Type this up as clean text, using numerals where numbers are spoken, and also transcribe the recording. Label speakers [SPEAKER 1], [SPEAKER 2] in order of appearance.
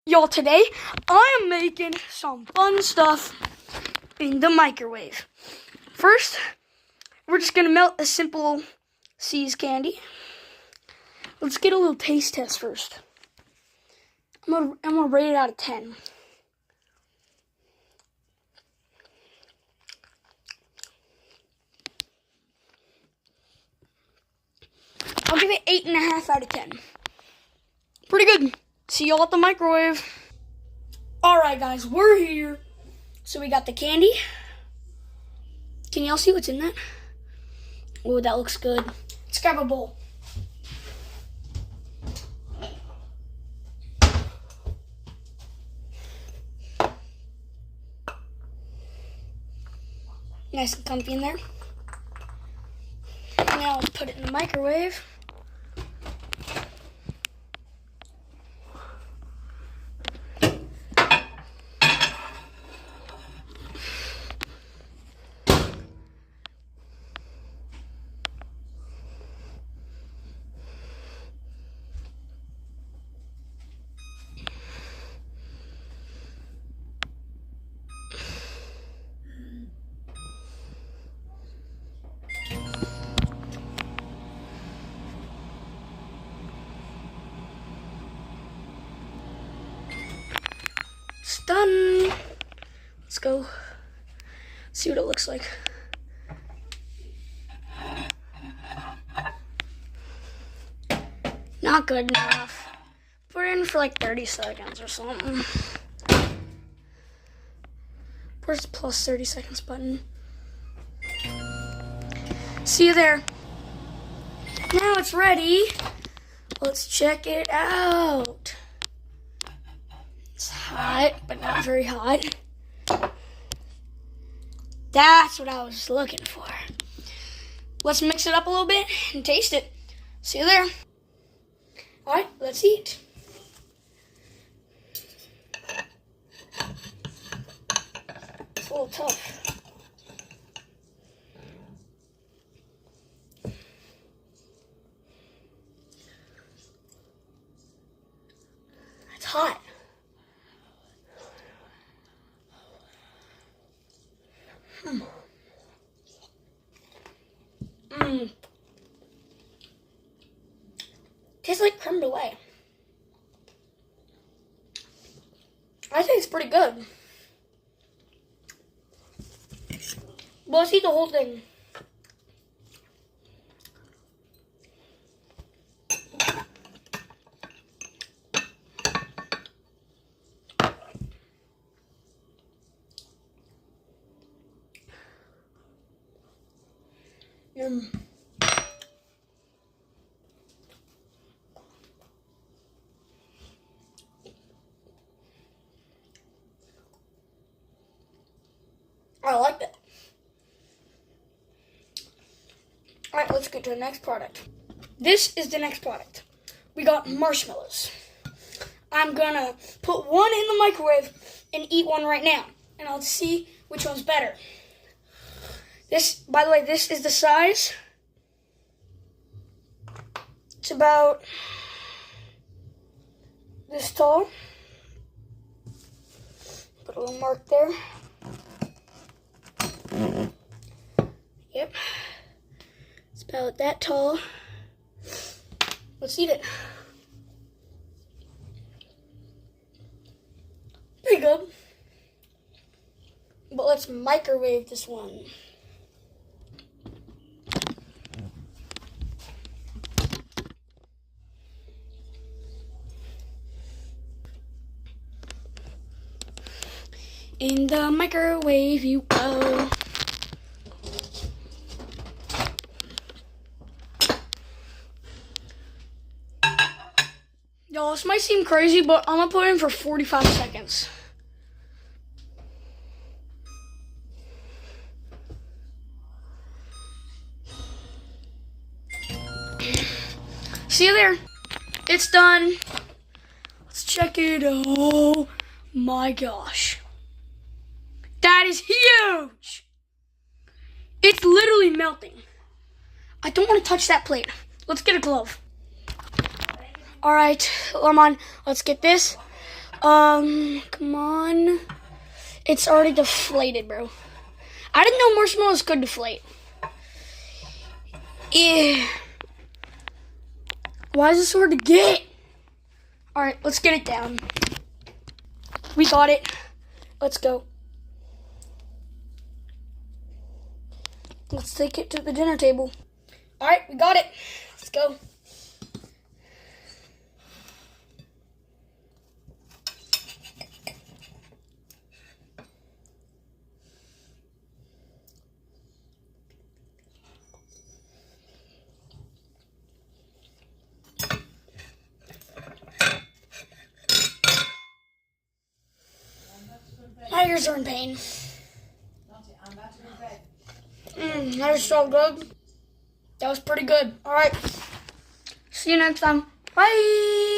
[SPEAKER 1] Y'all, today I am making some fun stuff in the microwave. First, we're just gonna melt a simple See's candy. Let's get a little taste test first. I'm gonna rate it out of 10. I'll give it 8.5 out of 10. Pretty good. See y'all at the microwave. Alright guys, we're here. So we got the candy. Can y'all see what's in that? Oh, that looks good. Let's grab a bowl. Nice and comfy in there. Now let's put it in the microwave. It's done. Let's go see what it looks like. Not good enough. Put it in for like 30 seconds or something. Where's the plus 30 seconds button? See you there. Now it's ready. Let's check it out. It's hot, but not very hot. That's what I was looking for. Let's mix it up a little bit and taste it. See you there. All right, let's eat. It's a little tough. It's hot. Tastes like creme brulee. I think it's pretty good. But let's eat the whole thing. I like that. Alright, let's get to the next product. This is the next product. We got marshmallows. I'm gonna put one in the microwave and eat one right now. And I'll see which one's better. This, by the way, this is the size. It's about this tall. Put a little mark there. Yep. It's about that tall. Let's eat it. Pretty good. But let's microwave this one. In the microwave you go. Y'all, this might seem crazy, but I'm gonna put it in for 45 seconds. See you there. It's done. Let's check it. Oh my gosh. That is huge. It's literally melting. I don't want to touch that plate. Let's get a glove. All right, Lemon, let's get this. Come on. It's already deflated, bro. I didn't know marshmallows could deflate. Yeah. Why is this so hard to get? Alright, let's get it down. We got it. Let's go. Let's take it to the dinner table. Alright, we got it. Let's go. My ears are in pain. That was so good. That was pretty good. Alright. See you next time. Bye.